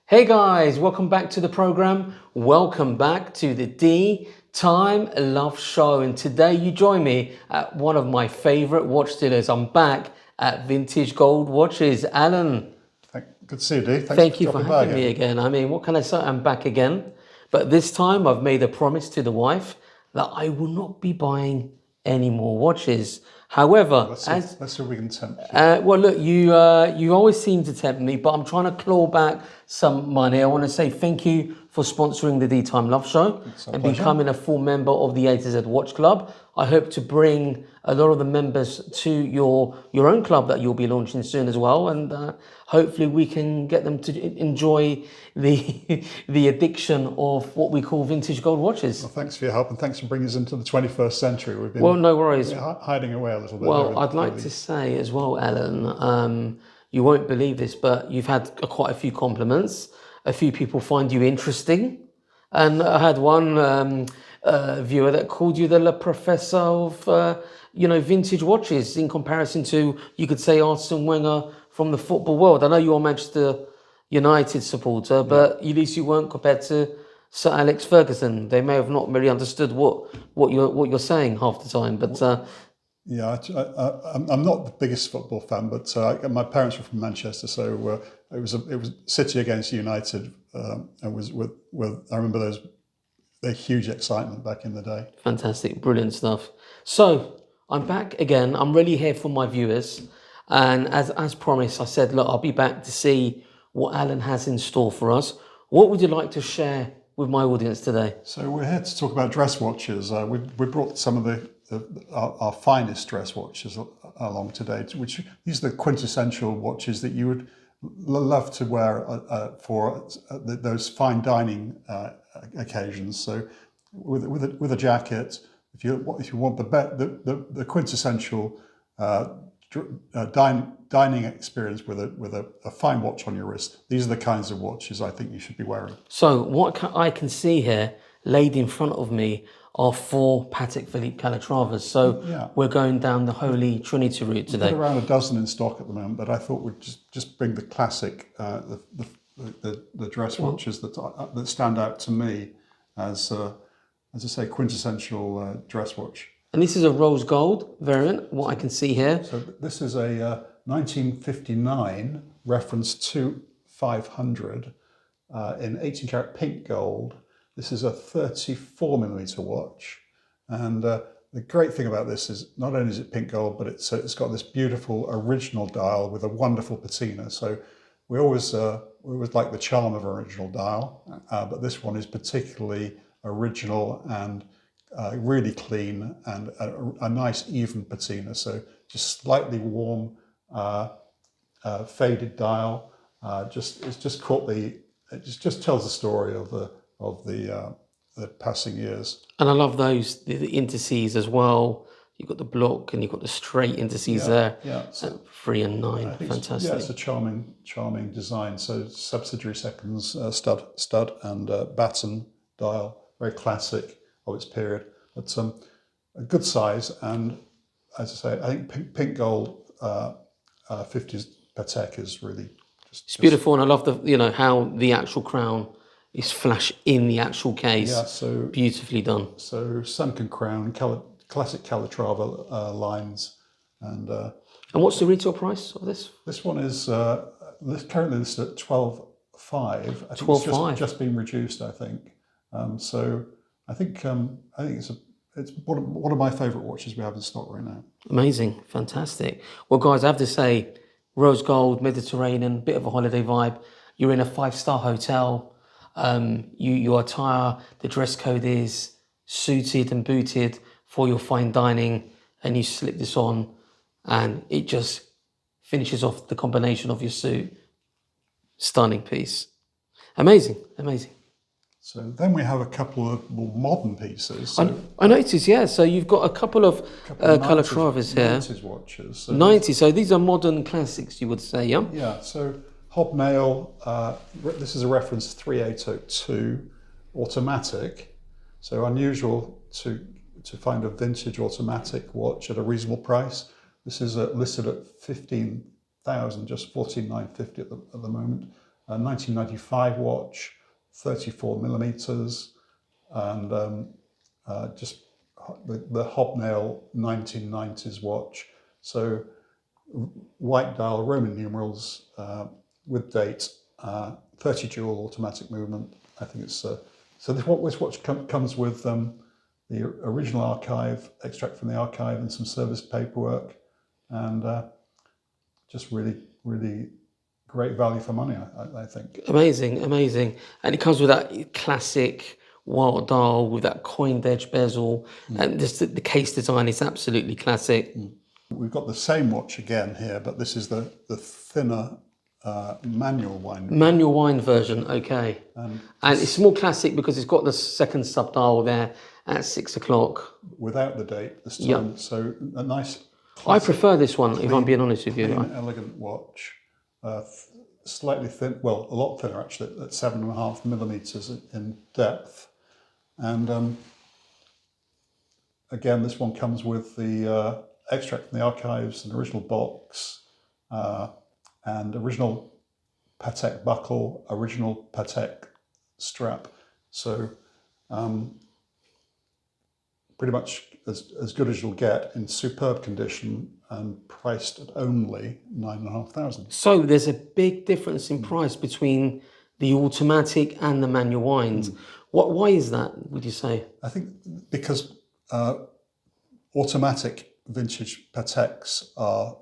Hey guys, welcome back to the program. Welcome back to the Dee Time Love Show. And today you join me at one of my favorite watch dealers. I'm back at Vintage Gold Watches. Alan. Good to see you, Dee. Thank you for having me again. I mean, what can I say? I'm back again. But this time I've made a promise to the wife that I will not be buying any more watches. However, let's see if we can tempt you. Well, look, you always seem to tempt me, but I'm trying to claw back some money. I want to say thank you for sponsoring the DeeTimeLove Show and becoming a full member of the A to Z Watch Club. I hope to bring a lot of the members to your own club that you'll be launching soon as well, and hopefully we can get them to enjoy the addiction of what we call vintage gold watches. Well, thanks for your help, and thanks for bringing us into the 21st century. We've been no worries. Hiding away a little bit. Well, I'd like to say as well, Alan, you won't believe this, but you've had quite a few compliments. A few people find you interesting, and I had one viewer that called you the Le Professor of vintage watches in comparison to, you could say, Arsene Wenger from the football world. I know you're a Manchester United supporter, but at least you weren't compared to Sir Alex Ferguson. They may have not really understood what you're saying half the time, but. Yeah, I'm not the biggest football fan, but my parents were from Manchester, so it was City against United, and I remember the huge excitement back in the day. Fantastic, brilliant stuff. So I'm back again. I'm really here for my viewers, and as promised, I said, look, I'll be back to see what Alan has in store for us. What would you like to share with my audience today? So we're here to talk about dress watches. We brought some of our finest dress watches along today, these are the quintessential watches that you would love to wear for those fine dining occasions. So with a jacket, if you want the quintessential dining experience with a fine watch on your wrist, these are the kinds of watches I think you should be wearing. So what I can see here laid in front of me are 4 Patek Philippe Calatravas. So yeah, we're going down the Holy Trinity route today. We've got around a dozen in stock at the moment, but I thought we'd just bring the classic, the dress watches that stand out to me as I say, quintessential dress watch. And this is a rose gold variant, what I can see here. So this is a 1959 reference to 500 in 18 karat pink gold. This is a 34mm watch, and the great thing about this is not only is it pink gold, but it's got this beautiful original dial with a wonderful patina. So we always like the charm of original dial, but this one is particularly original and really clean, and a nice even patina. So just slightly warm, faded dial. It just tells the story of the passing years. And I love the indices as well. You've got the block and you've got the straight indices there. Yeah, so 3 and 9, fantastic. It's a charming design. So subsidiary seconds, stud and batten dial, very classic of its period. But a good size, and as I say, I think pink gold 50s Patek is really it's beautiful, and I love how the actual crown is flash in the actual case. Yeah, so beautifully done. So sunken crown, classic Calatrava lines, and what's the retail price of this? This one is currently listed at 12.5. I think 12.5. it's just been reduced, I think. So I think it's one of my favourite watches we have in stock right now. Amazing, fantastic. Well, guys, I have to say, rose gold, Mediterranean, bit of a holiday vibe. You're in a 5-star hotel. Your attire, the dress code is suited and booted for your fine dining, and you slip this on, and it just finishes off the combination of your suit. Stunning piece. Amazing, amazing. So then we have a couple of more modern pieces. So I noticed, yeah. So you've got a couple of Calatravas here. 90s watches. So 90. So these are modern classics, you would say, yeah? Yeah, so hobnail, this is a reference 3802, automatic. So unusual to find a vintage automatic watch at a reasonable price. This is listed at 15,000, just 14,950 at the moment. A 1995 watch, 34 millimeters, and just the hobnail 1990s watch. So white dial, Roman numerals with date, 30 jewel automatic movement. I think it's so. This watch comes with the original archive, extract from the archive, and some service paperwork, and just really, really great value for money, I think. Amazing, amazing. And it comes with that classic wild dial with that coined edge bezel, and just the case design is absolutely classic. We've got the same watch again here, but this is the thinner manual wind. Manual wind version, okay. And it's more classic because it's got the second sub-dial there at 6 o'clock. Without the date this time, yep. So a nice... I prefer this one, if I'm being honest with you. Clean, elegant watch. Slightly thin, well, a lot thinner actually, at 7.5 millimeters in depth. And again, this one comes with the extract from the archives, an original box, and original Patek buckle, original Patek strap. So pretty much as good as you'll get, in superb condition and priced at only 9,500. So there's a big difference in price between the automatic and the manual wind. Why is that, would you say? I think because automatic vintage Pateks are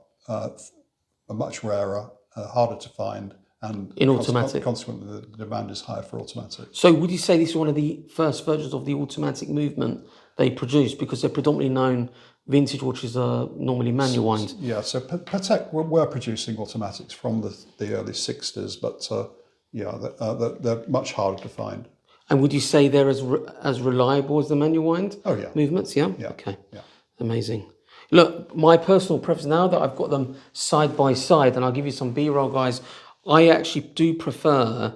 much rarer, harder to find, and in automatic. Consequently, the demand is higher for automatic. So would you say this is one of the first versions of the automatic movement they produced, because they're predominantly known, vintage watches are normally manual wind? Yeah, so Patek were producing automatics from the early 60s, but yeah, they're much harder to find. And would you say they're as reliable as the manual wind movements? Yeah? Yeah. Okay. Yeah. Amazing. Look, my personal preference, now that I've got them side by side, and I'll give you some B-roll, guys, I actually do prefer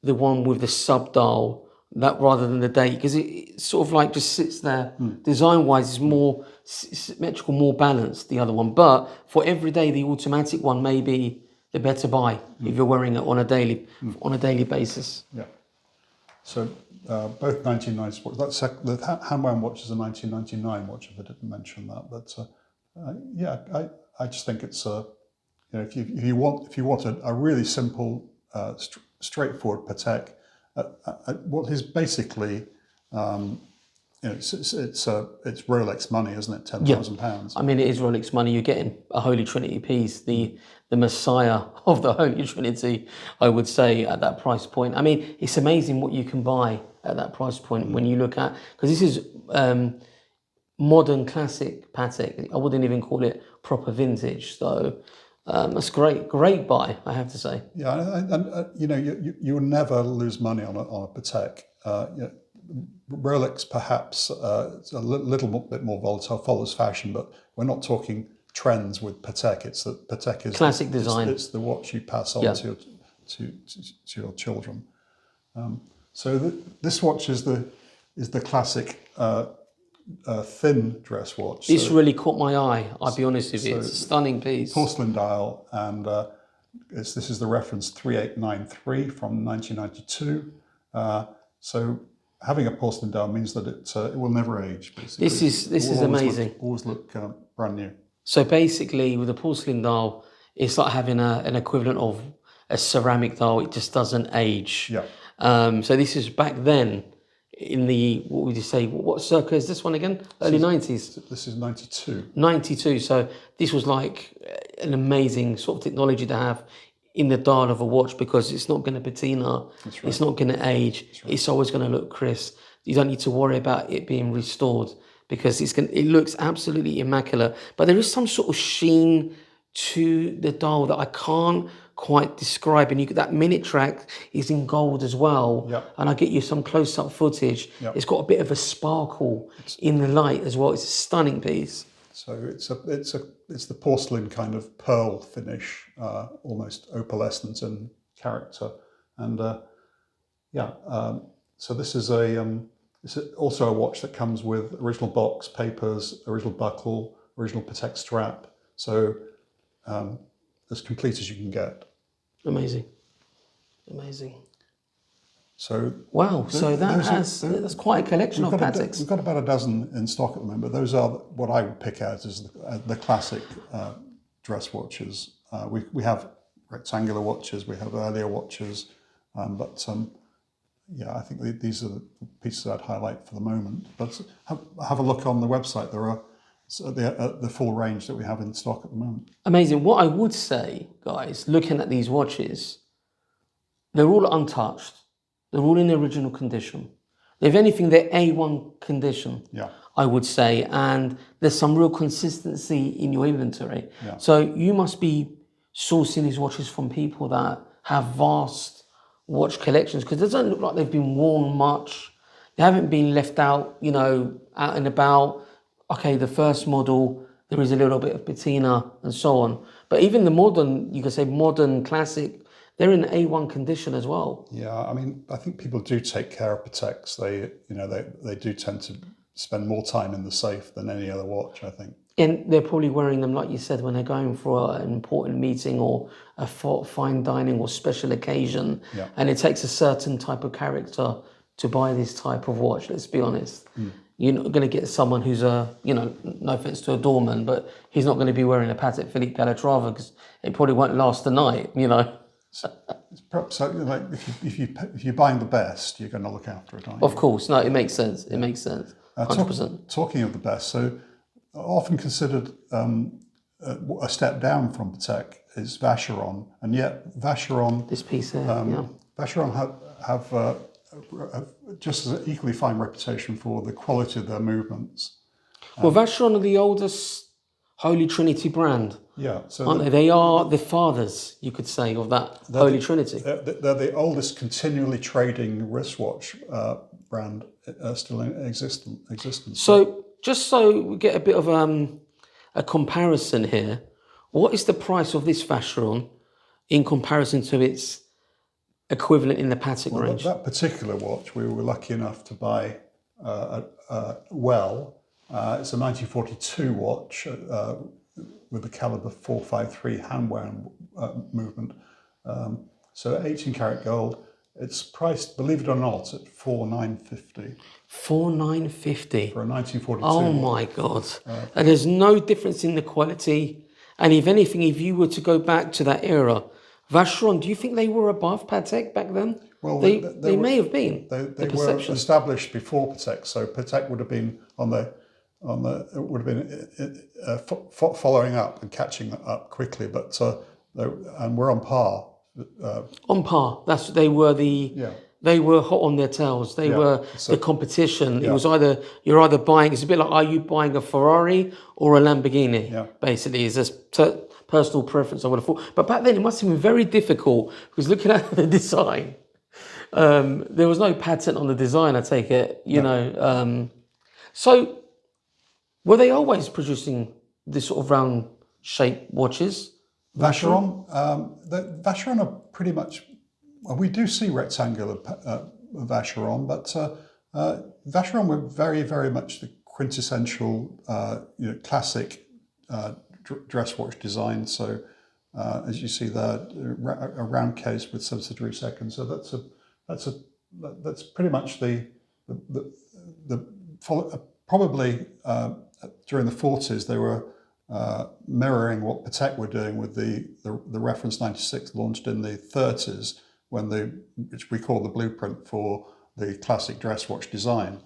the one with the sub-dial, that rather than the date, because it sort of like just sits there. Design-wise, it's more symmetrical, more balanced, the other one. But for every day, the automatic one may be the better buy if you're wearing it on a daily basis. Yeah. So both 1990s watches. The hand-wound watch is a 1999 watch, if I didn't mention that. But yeah, I just think it's if you want a really simple, straightforward Patek, what is basically it's Rolex money, isn't it? £10,000. I mean, it is Rolex money. You're getting a Holy Trinity piece, the Messiah of the Holy Trinity, I would say, at that price point. I mean, it's amazing what you can buy at that price point when you look at, because this is modern classic Patek. I wouldn't even call it proper vintage. So that's great buy, I have to say. Yeah, and you will never lose money on a Patek. Rolex perhaps it's a little bit more volatile, follows fashion, but we're not talking trends with Patek. It's that Patek is classic design. It's the watch you pass on to your children. So this watch is the classic thin dress watch. This really caught my eye, I'll be honest with you. It's a stunning piece. Porcelain dial, and this is the reference 3893 from 1992. So having a porcelain dial means that it will never age, basically. This is amazing. Always look brand new. So basically, with a porcelain dial, it's like having an equivalent of a ceramic dial, it just doesn't age. Yeah. So this is back then in the, what would you say, what circa is this one again? Early 90s? This is 92. 92. So this was like an amazing sort of technology to have in the dial of a watch, because it's not going to patina, it's not going to age, it's always going to look crisp. You don't need to worry about it being restored, because it looks absolutely immaculate. But there is some sort of sheen to the dial that I can't quite describe. And that minute track is in gold as well. Yep. And I get you some close-up footage. Yep. It's got a bit of a sparkle in the light as well. It's a stunning piece. So it's the porcelain kind of pearl finish, almost opalescent in character, and so this is also a watch that comes with original box, papers, original buckle, original Patek strap. So as complete as you can get. Amazing, amazing. So wow, so that's quite a collection of Pateks. We've got about a dozen in stock at the moment. Those are what I would pick out as the classic dress watches. We have rectangular watches, we have earlier watches, but I think these are the pieces I'd highlight for the moment. But have a look on the website. There are the full range that we have in stock at the moment. Amazing. What I would say, guys, looking at these watches, they're all untouched. They're all in the original condition. If anything, they're A1 condition, I would say. And there's some real consistency in your inventory. Yeah. So you must be sourcing these watches from people that have vast watch collections, because it doesn't look like they've been worn much. They haven't been left out, out and about. Okay, the first model, there is a little bit of patina and so on. But even the modern, you could say modern classic, they're in A1 condition as well. Yeah, I mean, I think people do take care of Pateks. They do tend to spend more time in the safe than any other watch, I think. And they're probably wearing them, like you said, when they're going for an important meeting or a fine dining or special occasion. Yeah. And it takes a certain type of character to buy this type of watch, let's be honest. You're not going to get someone who's no offense to a doorman, but he's not going to be wearing a Patek Philippe Calatrava, because it probably won't last the night, It's perhaps like if you're buying the best, you're going to look after it, aren't you? Of course, no, it makes sense. It makes sense. 100%. Talking of the best, so often considered a step down from Patek is Vacheron, and yet Vacheron, This piece here, Vacheron have just as an equally fine reputation for the quality of their movements. Well, Vacheron are the oldest Holy Trinity brand. Yeah, so aren't they? They are the fathers, you could say, of that Holy Trinity. They're the oldest continually trading wristwatch brand still in existence. So, just so we get a bit of a comparison here, what is the price of this Vacheron in comparison to its equivalent in the Patek range? That particular watch, we were lucky enough to buy it's a 1942 watch with the caliber 453 hand-wound movement. So 18 karat gold. It's priced, believe it or not, at $4,950. $4,950 for a 1942. Oh my God! And there's no difference in the quality. And if anything, if you were to go back to that era, Vacheron, do you think they were above Patek back then? Well, they may have been. They were established before Patek, so Patek would have been following up and catching up quickly. But and we're on par. On par. They were hot on their tails. They were the competition. It was you're either buying. It's a bit like, are you buying a Ferrari or a Lamborghini? Yeah. Basically, it's a personal preference, I would have thought. But back then, it must have been very difficult, because looking at the design, there was no patent on the design, I take it, you know. So were they always producing this sort of round shaped watches? Vacheron, Vacheron are pretty much, well, we do see rectangular Vacheron, but Vacheron were very, very much the quintessential, classic dress watch design. So as you see there, a round case with subsidiary seconds. So that's pretty much probably during the 40s they were mirroring what Patek were doing with the reference 96 launched in the 30s, which we call the blueprint for the classic dress watch design.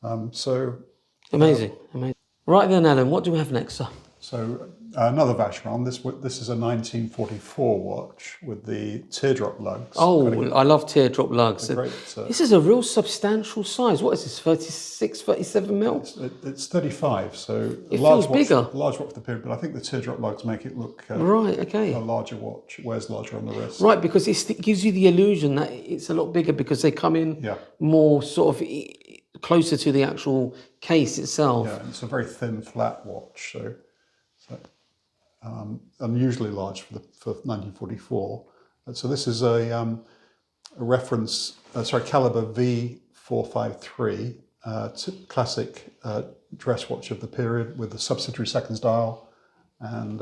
Amazing, amazing. Right then, Alan, what do we have next, sir? So another Vacheron. This is a 1944 watch with the teardrop lugs. Oh, I love teardrop lugs. Great, this is a real substantial size. What is this, 36, 37 mil? It's 35, so it feels bigger. A large watch for the period, but I think the teardrop lugs make it look right. Okay. a larger watch. It wears larger on the wrist. Right, because it gives you the illusion that it's a lot bigger because they come in more sort of closer to the actual case itself. Yeah, and it's a very thin, flat watch, so unusually large for 1944. So this is a reference, caliber V453, classic dress watch of the period with the subsidiary seconds dial and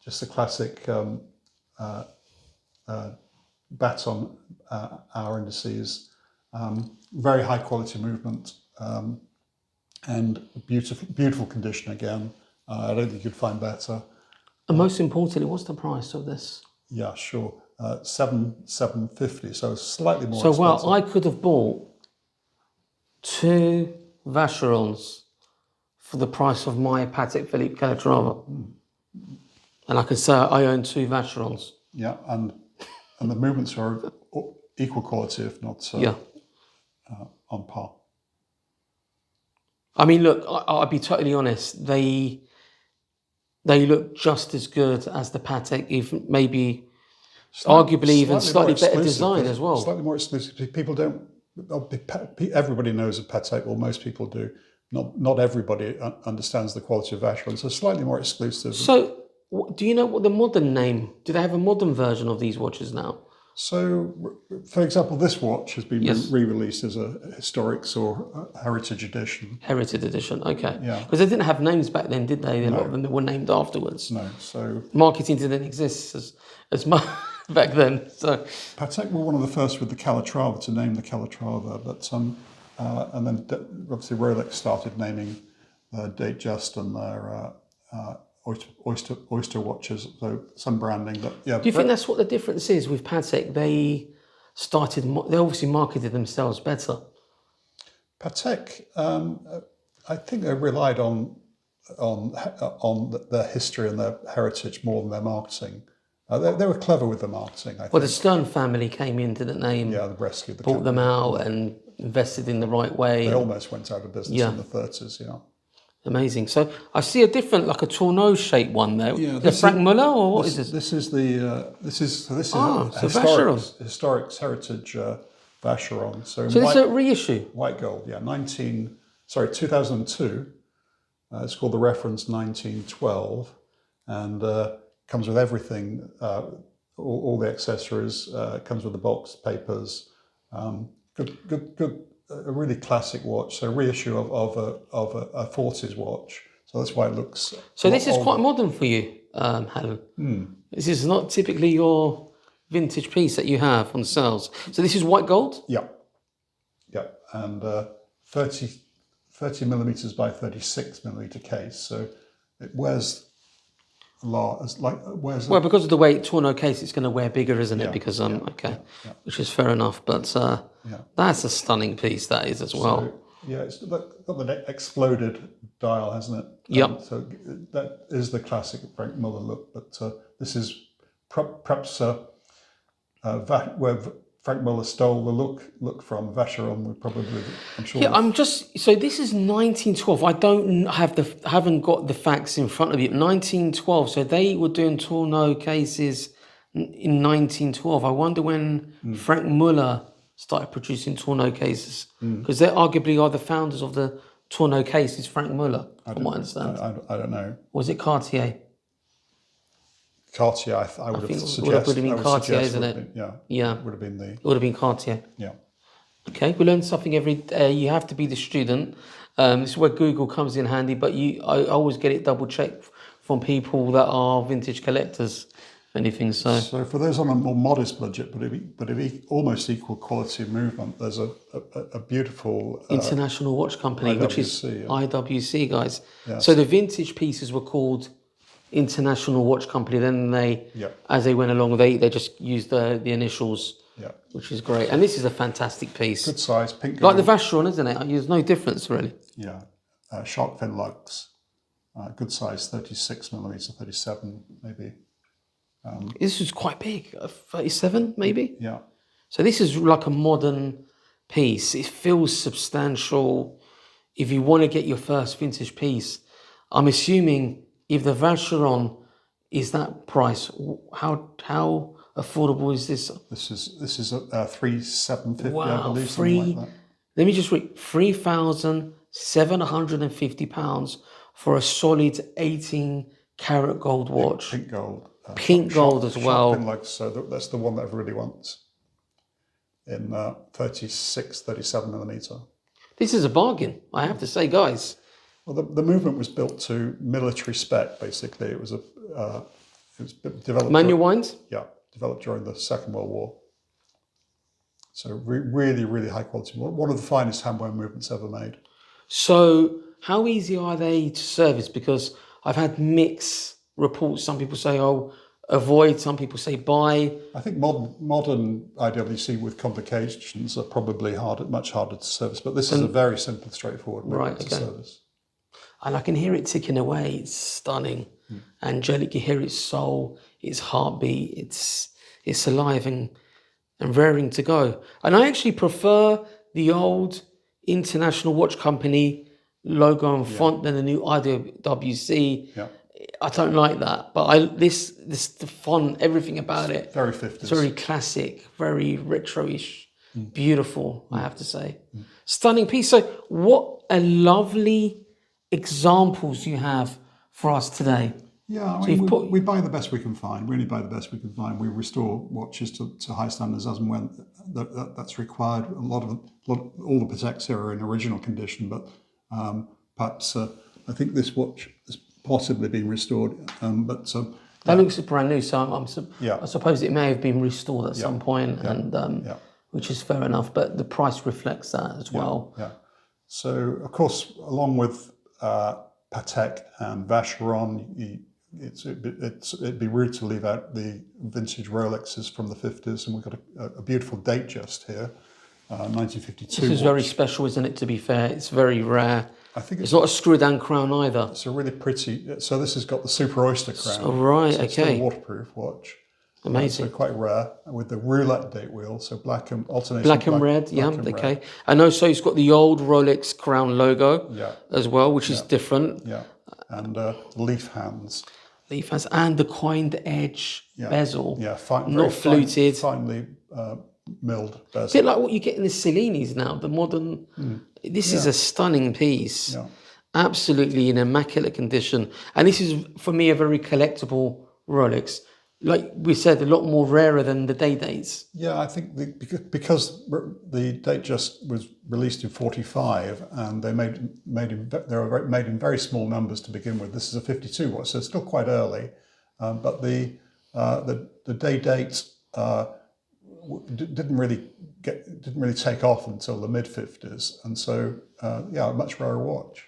just the classic baton hour indices. Very high quality movement and beautiful condition again. I don't think you'd find better. And most importantly, what's the price of this? Yeah, sure. $750, so slightly more expensive. Well, I could have bought 2 Vacherons for the price of my Patek Philippe Calatrava. And I can say I own 2 Vacherons. Yeah, and the movements are equal quality, if not on par. I mean, look, I'll be totally honest. They look just as good as the Patek, even maybe arguably even slightly better design as well. Slightly more exclusive. People don't. Everybody knows of Patek, or most people do. Not everybody understands the quality of Vacheron, so slightly more exclusive. So, do you know what the modern name? Do they have a modern version of these watches now? So, for example, this watch has been re-released as a historics or heritage edition. Heritage edition, okay. Yeah. Because they didn't have names back then, did they? A lot of them were named afterwards. No, so... Marketing didn't exist as much back then, so... Patek were one of the first with the Calatrava to name the Calatrava, but and then obviously Rolex started naming Datejust and their... Oyster watches, so some branding, but yeah. Do you think that's what the difference is with Patek? They obviously marketed themselves better. Patek, I think they relied on their history and their heritage more than their marketing. They were clever with the marketing, I think. Well, the Stern family came in, didn't they? Yeah, the rescue. Bought them out and invested in the right way. They almost went out of business in the 30s, yeah. Amazing. So I see a different, like a Tonneau shaped one there. Yeah, the Frank Muller, or what is this? This is historics heritage Vacheron. So this is a reissue. White gold, yeah. 2002. It's called the reference 1912, and comes with everything, all the accessories. Comes with the box, papers. Good. A really classic watch, so a reissue of a 40s watch. So that's why it looks. So this is quite modern for you, Helen. This is not typically your vintage piece that you have on sales. So this is white gold. Yeah, and 30 millimeters by 36 millimeter case. So it wears a lot. Well, because of the way Tonneau case, it's going to wear bigger, isn't it? Because which is fair enough. But that's a stunning piece. That is as well. So, it's got the exploded dial, hasn't it? Yep. So that is the classic Frank Muller look. But this is perhaps where Frank Muller stole the look from Vacheron. Would probably, I'm sure. Yeah, so this is 1912. I haven't got the facts in front of you. 1912. So they were doing Tonneau cases in 1912. I wonder when Frank Muller started producing Tonneau cases, because they arguably are the founders of the Tonneau cases. Frank Muller, from what I understand. I don't know. Was it Cartier? Cartier, I would have suggested. Would have been Cartier, isn't it? Yeah. Would have been It would have been Cartier. Yeah. Okay, we learn something every day. You have to be the student. This is where Google comes in handy, but I always get it double checked from people that are vintage collectors. if anything. So So for those on a more modest budget, but if almost equal quality of movement, there's a beautiful International Watch Company, which is IWC, yeah. IWC, guys. Yes. So the vintage pieces were called International Watch Company. Then they, Yeah. as they went along, they just used the initials, Yeah. which is great. And this is a fantastic piece. Good size, pink Like gold. the Vacheron, isn't it? There's no difference, really. Yeah. Shark fin lugs. Good size, 36 millimeter, 37 maybe. This is quite big, 37 maybe? Yeah. So this is like a modern piece. It feels substantial. If you want to get your first vintage piece, I'm assuming if the Vacheron is that price, how affordable is this? This is a 3,750, I Wow, believe, something like that. let me just read, £3,750 for a solid 18 karat gold watch. Pink gold. Pink gold as well. Shark fin lugs, so that's the one that everybody wants. In 36, 37 millimeter. This is a bargain, I have to say, guys. Well, the movement was built to military spec, basically. It was developed. Manual winds? Yeah, developed during the Second World War. So really, really high quality. One of the finest handwear movements ever made. So how easy are they to service? Because I've had mixed reports. Some people say, oh, avoid. Some people say buy. I think modern IWC with complications are probably much harder to service. But this is a very simple, straightforward movement to service. And I can hear it ticking away. It's stunning. Angelic. You hear its soul, its heartbeat. It's alive and raring to go. And I actually prefer the old International Watch Company logo and font than the new IWC. Yeah. I don't like that, but this the font, everything about it. Very 50s. It's very classic, very retro-ish, beautiful, I have to say. Stunning piece. So what a lovely examples you have for us today. Yeah, I So mean, we buy the best we can find. We only buy the best we can find. We restore watches to high standards as and when that's required. All the Pateks here are in original condition, but perhaps I think this watch has possibly been restored. That looks brand new, so I suppose it may have been restored at some point, which is fair enough. But the price reflects that as well. Yeah. So of course, along with Patek and Vacheron, it'd be rude to leave out the vintage Rolexes from the 50s, and we've got a beautiful datejust here, 1952. This is very special, isn't it? To be fair, it's very rare. I think it's not a screw-down crown either. It's a really pretty. So this has got the Super Oyster crown. Oh, right, so it's okay. a waterproof watch. Amazing. So quite rare, with the roulette date wheel, so black and alternating. Black and red, okay. And also it's got the old Rolex crown logo as well, which is different. Yeah, and leaf hands. Leaf hands and the coined edge bezel. Yeah, not fluted. Finely milled bezel. A bit like what you get in the Cellinis now, the modern. This is a stunning piece. Yeah. Absolutely in immaculate condition. And this is, for me, a very collectible Rolex. Like we said, a lot more rarer than the day dates. Yeah, I think because the datejust was released in '45, and they were made in very small numbers to begin with. This is a 52 watch, so it's still quite early. But the day date didn't really take off until the mid '50s, and so a much rarer watch.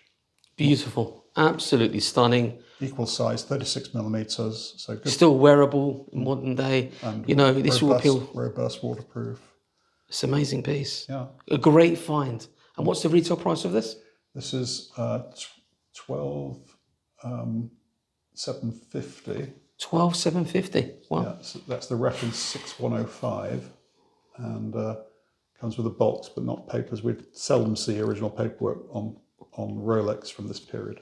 Beautiful, absolutely stunning. Equal size, 36 millimeters, so good. Still wearable in modern day. And this will appeal. Robust, waterproof. It's an amazing piece. Yeah. A great find. And what's the retail price of this? This is 12,750. 12,750. Wow. Yeah, so that's the reference 6105, and comes with a box, but not papers. We seldom see original paperwork on Rolex from this period.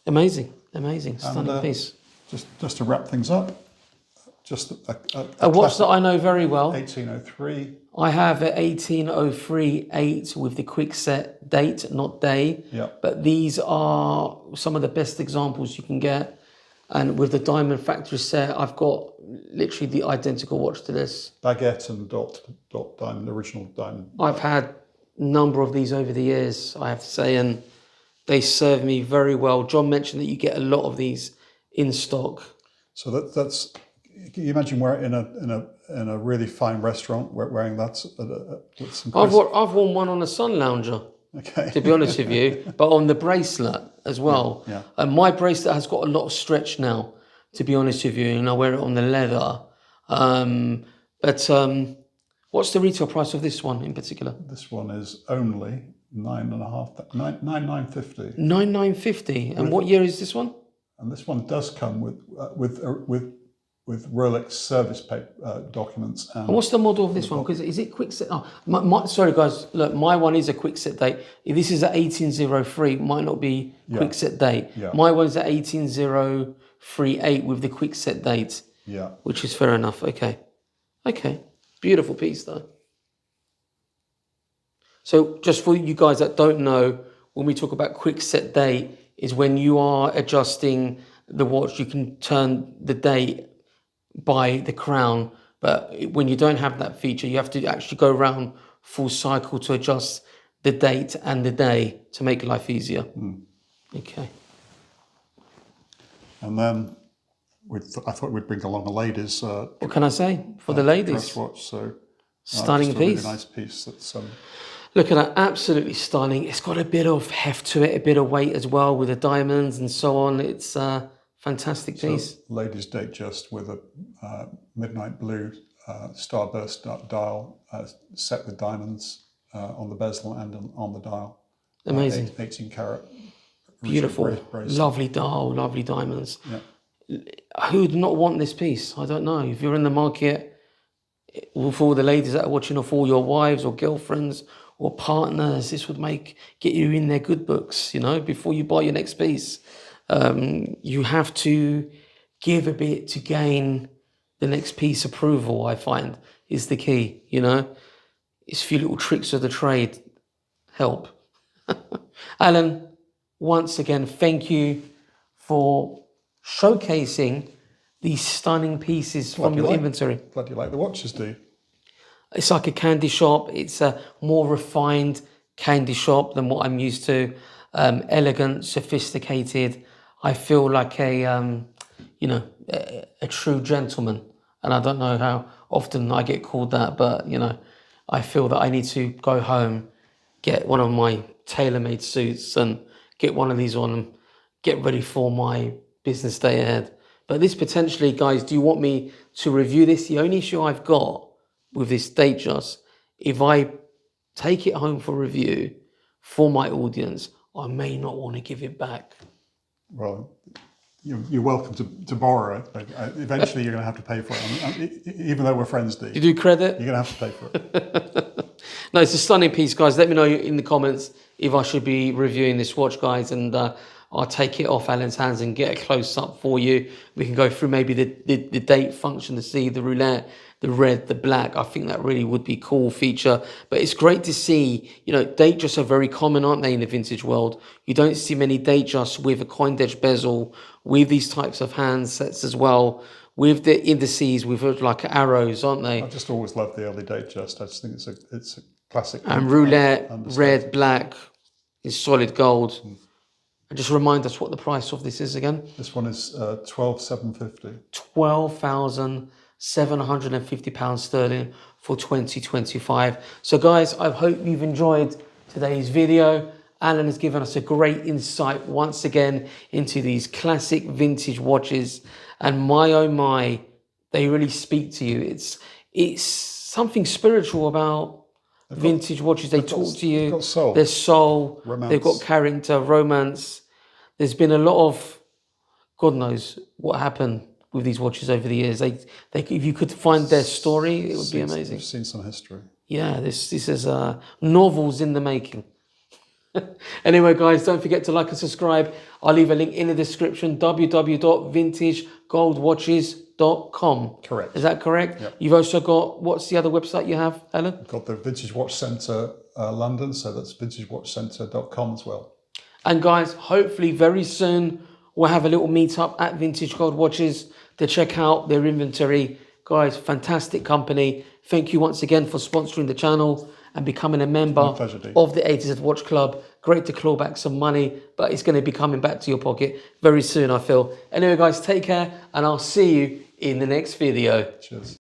Amazing, stunning piece. Just to wrap things up, just a watch that I know very well. 1803. I have a 1803-8 with the quick set date, not day. Yeah. But these are some of the best examples you can get. And with the diamond factory set, I've got literally the identical watch to this. Baguette and dot diamond, original diamond. I've had a number of these over the years, I have to say, and they serve me very well. John mentioned that you get a lot of these in stock. So that's Can you imagine in a really fine restaurant wearing that? With some I've worn one on a sun lounger. Okay. To be honest with you, but on the bracelet as well. Yeah. And my bracelet has got a lot of stretch now, to be honest with you, and I wear it on the leather. What's the retail price of this one in particular? This one is only $9,950. $9,950. And what year is this one? And this one does come with Rolex service documents. And what's the model of this one? Because is it quick set? Oh, sorry guys, look, my one is a quick set date. If this is at 1803, might not be quick set date. Yeah. My one's at 18038 with the quick set date. Yeah. Which is fair enough. Okay. Beautiful piece though. So just for you guys that don't know, when we talk about quick set date, is when you are adjusting the watch, you can turn the date by the crown, but when you don't have that feature, you have to actually go around full cycle to adjust the date and the day to make life easier. Okay. And then I thought we'd bring along a ladies. What can I say for the ladies? Dress watch. So stunning just a piece. Really nice piece. That's look at that, absolutely stunning. It's got a bit of heft to it, a bit of weight as well with the diamonds and so on. It's fantastic piece. Ladies datejust with a midnight blue starburst dial set with diamonds on the bezel and on the dial. Amazing. 18 carat. Beautiful. Lovely dial, lovely diamonds. Yeah. Who would not want this piece? I don't know. If you're in the market, for all the ladies that are watching, or for all your wives or girlfriends or partners, this would get you in their good books, before you buy your next piece. You have to give a bit to gain the next piece approval, I find, is the key, It's a few little tricks of the trade help. Alan, once again, thank you for showcasing these stunning pieces from your inventory. Glad you like the watches, Dee. It's like a candy shop. It's a more refined candy shop than what I'm used to. Elegant, sophisticated. I feel like a true gentleman. And I don't know how often I get called that, but, I feel that I need to go home, get one of my tailor-made suits and get one of these on and get ready for my business day ahead. But this potentially, guys, do you want me to review this? The only issue I've got with this datejust, if I take it home for review for my audience, I may not want to give it back. Well, you're welcome to borrow it, but eventually you're going to have to pay for it. Even though we're friends, Dee. You do credit? You're going to have to pay for it. No, it's a stunning piece, guys. Let me know in the comments if I should be reviewing this watch, guys, and I'll take it off Alan's hands and get a close-up for you. We can go through maybe the date function to see the roulette, the red, the black. I think that really would be a cool feature. But it's great to see, datejusts are very common, aren't they, in the vintage world? You don't see many datejusts with a coined edge bezel, with these types of handsets as well, with the indices, with like arrows, aren't they? I just always loved the early datejust. I just think it's a classic. And roulette, red, black, is solid gold. And just remind us what the price of this is again. This one is £12,750. £12,750 sterling for 2025. So guys, I hope you've enjoyed today's video. Alan has given us a great insight once again into these classic vintage watches, and my oh my, they really speak to you. It's something spiritual about vintage watches. They talk to you. Got soul. There's soul. Romance. They've got character, romance. There's been a lot of, God knows what happened with these watches over the years. They if you could find their story, it would be amazing. We've seen some history. Yeah, this is novels in the making. Anyway, guys, don't forget to like and subscribe. I'll leave a link in the description, www.vintagegoldwatches.com. Correct. Is that correct? Yep. You've also got, what's the other website you have, Alan? We've got the Vintage Watch Centre London, so that's vintagewatchcentre.com as well. And guys, hopefully very soon we'll have a little meetup at Vintage Gold Watches to check out their inventory. Guys, fantastic company. Thank you once again for sponsoring the channel and becoming a member of the A to Z Watch Club. Great to claw back some money, but it's going to be coming back to your pocket very soon, I feel. Anyway, guys, take care, and I'll see you in the next video. Cheers.